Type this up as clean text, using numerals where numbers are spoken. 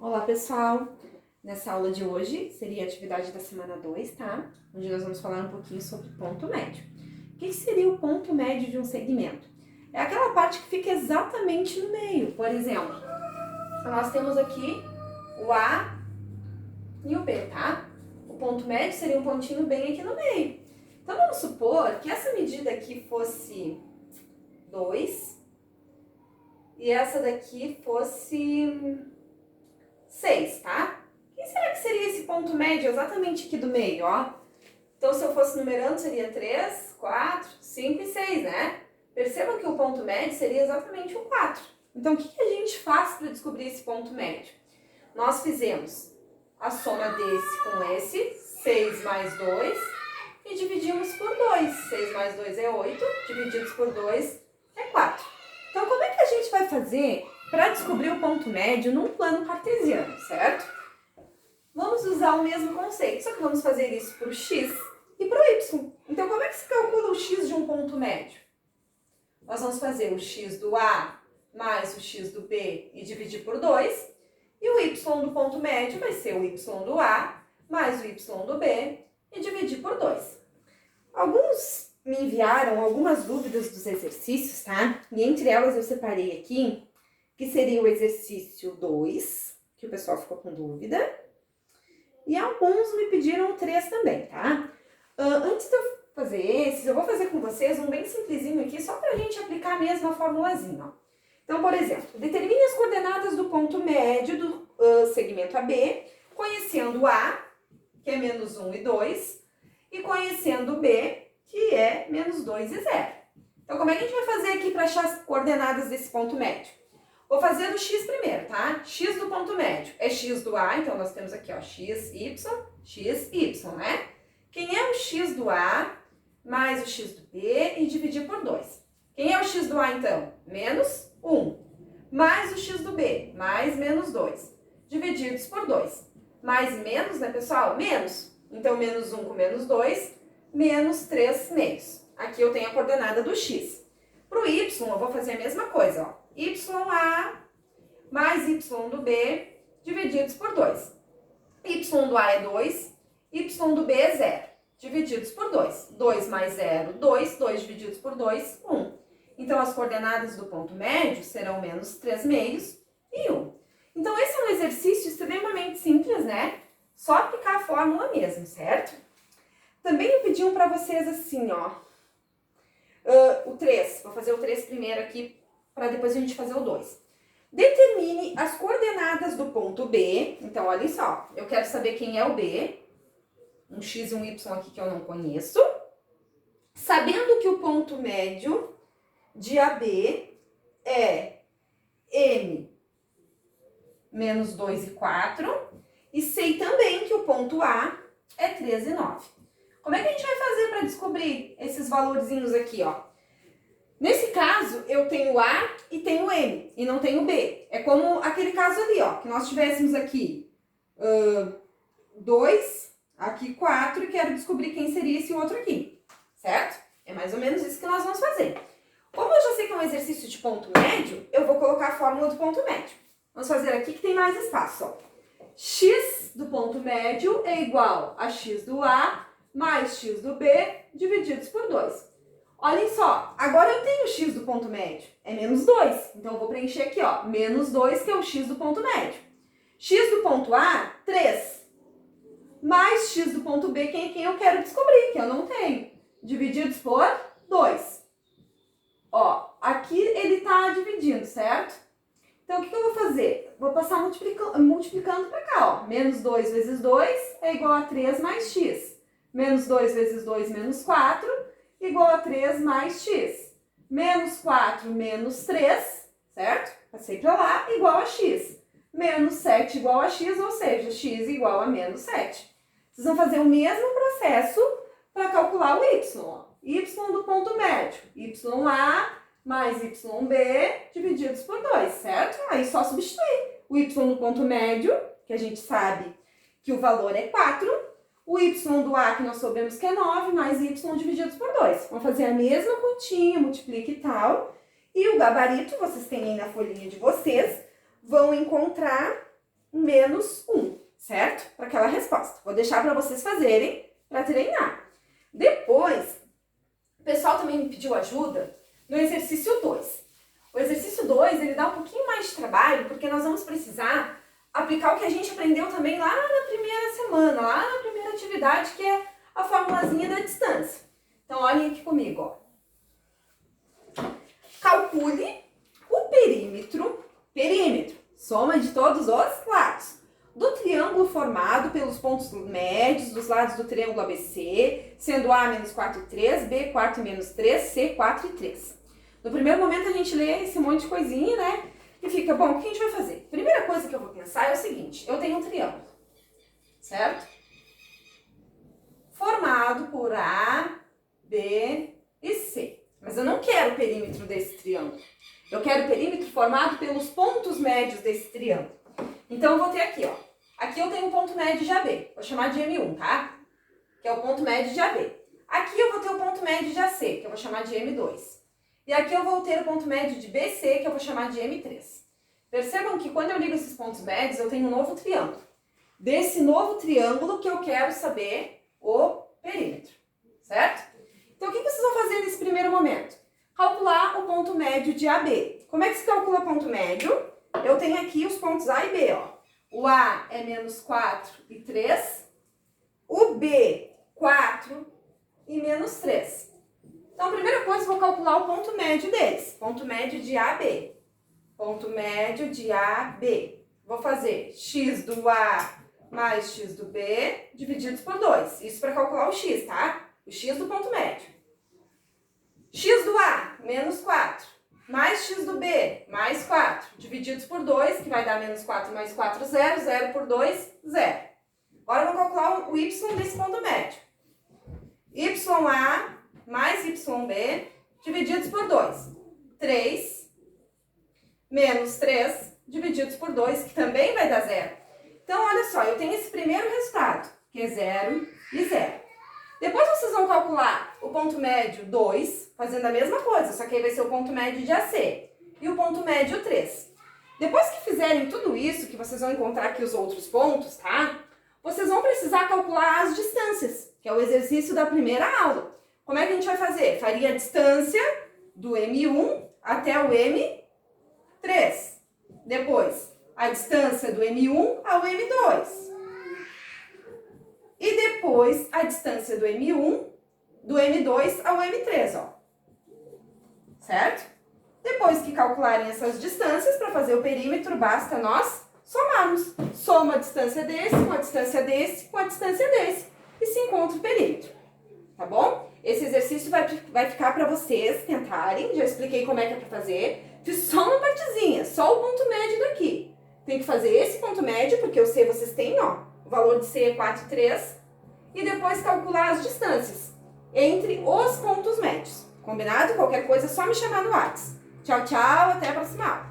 Olá, pessoal! Nessa aula de hoje seria a atividade da semana 2, tá? Onde nós vamos falar um pouquinho sobre ponto médio. O que seria o ponto médio de um segmento? É aquela parte que fica exatamente no meio. Por exemplo, nós temos aqui o A e o B, tá? O ponto médio seria um pontinho bem aqui no meio. Então, vamos supor que essa medida aqui fosse 2 e essa daqui fosse 6, tá? Quem será que seria esse ponto médio exatamente aqui do meio, ó? Então, se eu fosse numerando, seria 3, 4, 5 e 6, né? Perceba que o ponto médio seria exatamente o 4. Então, o que a gente faz para descobrir esse ponto médio? Nós fizemos a soma desse com esse, 6 mais 2, e dividimos por 2. 6 mais 2 é 8, divididos por 2 é 4. Então, como é que a gente vai fazer para descobrir o ponto médio num plano cartesiano, certo? Vamos usar o mesmo conceito, só que vamos fazer isso para o x e para o y. Então, como é que se calcula o x de um ponto médio? Nós vamos fazer o x do A mais o x do B e dividir por 2. E o y do ponto médio vai ser o y do A mais o y do B e dividir por 2. Alguns me enviaram algumas dúvidas dos exercícios, tá? E entre elas eu separei aqui, que seria o exercício 2, que o pessoal ficou com dúvida. E alguns me pediram o 3 também, tá? Antes de eu fazer esses, eu vou fazer com vocês um bem simplesinho aqui, só pra gente aplicar a mesma formulazinha, ó. Então, por exemplo, determine as coordenadas do ponto médio do segmento AB, conhecendo A, que é menos 1 e 2, e conhecendo B, que é menos 2 e 0. Então, como é que a gente vai fazer aqui para achar as coordenadas desse ponto médio? Vou fazer do x primeiro, tá? X do ponto médio é x do A, então nós temos aqui, ó, x, y, né? Quem é o x do A mais o x do B e dividir por 2? Quem é o x do A, então? Menos 1. Mais o x do B, mais menos 2. Divididos por 2. Mais e menos, né, pessoal? Menos. Então, menos 1 com menos 2, menos 3 meios. Aqui eu tenho a coordenada do x. Para o y, eu vou fazer a mesma coisa, ó. YA mais Y do B divididos por 2. Y do A é 2, Y do B é 0, divididos por 2. 2 mais 0, 2, 2 divididos por 2, 1. Então, as coordenadas do ponto médio serão menos 3 meios e 1. Então, esse é um exercício extremamente simples, né? Só aplicar a fórmula mesmo, certo? Também eu pedi para vocês assim, ó. O 3, vou fazer o 3 primeiro aqui, para depois a gente fazer o 2. Determine as coordenadas do ponto B. Então, olha só, eu quero saber quem é o B. Um x e um y aqui que eu não conheço. Sabendo que o ponto médio de AB é M menos 2 e 4. E sei também que o ponto A é 3 e 9. Como é que a gente vai fazer para descobrir esses valorzinhos aqui, ó? Nesse caso, eu tenho A e tenho M, e não tenho B. É como aquele caso ali, ó, que nós tivéssemos aqui 2, aqui 4, e quero descobrir quem seria esse outro aqui, certo? É mais ou menos isso que nós vamos fazer. Como eu já sei que é um exercício de ponto médio, eu vou colocar a fórmula do ponto médio. Vamos fazer aqui que tem mais espaço, ó. X do ponto médio é igual a x do A mais x do B divididos por 2. Olhem só, agora eu tenho o x do ponto médio, é menos 2. Então, eu vou preencher aqui, ó, menos 2, que é o x do ponto médio. X do ponto A, 3. Mais x do ponto B, quem eu quero descobrir, que eu não tenho. Divididos por 2. Ó, aqui ele tá dividindo, certo? Então, o que eu vou fazer? Vou passar multiplicando para cá, ó. Menos 2 vezes 2 é igual a 3 mais x. Menos 2 vezes 2 menos 4 igual a 3 mais x. Menos 4 menos 3, certo? Passei para lá, igual a x. Menos 7 igual a x, ou seja, x igual a menos 7. Vocês vão fazer o mesmo processo para calcular o y. Ó. Y do ponto médio. YA mais YB divididos por 2, certo? Aí só substituir. O y do ponto médio, que a gente sabe que o valor é 4. O y do A, que nós sabemos que é 9, mais y divididos por 2. Vamos fazer a mesma continha, multiplica e tal. E o gabarito, vocês têm aí na folhinha de vocês, vão encontrar menos 1, certo? Para aquela resposta. Vou deixar para vocês fazerem para treinar. Depois, o pessoal também me pediu ajuda no exercício 2. O exercício 2, ele dá um pouquinho mais de trabalho, porque nós vamos precisar aplicar o que a gente aprendeu também lá na primeira semana, lá na primeira atividade, que é a formulazinha da distância. Então, olhem aqui comigo, ó. Calcule o perímetro, soma de todos os lados, do triângulo formado pelos pontos médios dos lados do triângulo ABC, sendo A menos 4 e 3, B 4 e menos 3, C 4 e 3. No primeiro momento a gente lê esse monte de coisinha, né? E fica, bom, o que a gente vai fazer? Primeira coisa que eu vou pensar é o seguinte, eu tenho um triângulo, certo? Formado por A, B e C. Mas eu não quero o perímetro desse triângulo. Eu quero o perímetro formado pelos pontos médios desse triângulo. Então eu vou ter aqui, ó. Aqui eu tenho um ponto médio de AB. Vou chamar de M1, tá? Que é o ponto médio de AB. Aqui eu vou ter o ponto médio de AC, que eu vou chamar de M2. E aqui eu vou ter o ponto médio de BC, que eu vou chamar de M3. Percebam que quando eu ligo esses pontos médios, eu tenho um novo triângulo. Desse novo triângulo que eu quero saber o perímetro, certo? Então, o que vocês vão fazer nesse primeiro momento? Calcular o ponto médio de AB. Como é que se calcula ponto médio? Eu tenho aqui os pontos A e B, ó. O A é menos 4 e 3, o B, 4 e menos 3. Então, a primeira coisa, eu vou calcular o ponto médio deles. Ponto médio de AB. Ponto médio de AB. Vou fazer x do A mais x do B divididos por 2. Isso para calcular o x, tá? O x do ponto médio. X do A, menos 4. Mais x do B, mais 4. Divididos por 2, que vai dar menos 4 mais 4, 0. 0 por 2, 0. Agora eu vou calcular o y desse ponto médio. YA mais YB divididos por 2. 3 menos 3 divididos por 2, que também vai dar 0. Então, olha só, eu tenho esse primeiro resultado, que é 0 e 0. Depois vocês vão calcular o ponto médio 2, fazendo a mesma coisa, só que aí vai ser o ponto médio de AC. E o ponto médio 3. Depois que fizerem tudo isso, que vocês vão encontrar aqui os outros pontos, tá? Vocês vão precisar calcular as distâncias, que é o exercício da primeira aula. Como é que a gente vai fazer? Faria a distância do M1 até o M3. Depois, a distância do M1 ao M2. E depois, a distância do M1, do M2 ao M3, ó. Certo? Depois que calcularem essas distâncias, para fazer o perímetro, basta nós somarmos. Soma a distância desse, com a distância desse, com a distância desse. E se encontra o perímetro. Tá bom? Esse exercício vai ficar para vocês tentarem. Já expliquei como é que é para fazer. Fiz só uma partezinha, só o ponto médio daqui. Tem que fazer esse ponto médio, porque o C vocês têm, ó. O valor de C é 4,3. E depois calcular as distâncias entre os pontos médios. Combinado? Qualquer coisa é só me chamar no WhatsApp. Tchau, tchau. Até a próxima aula.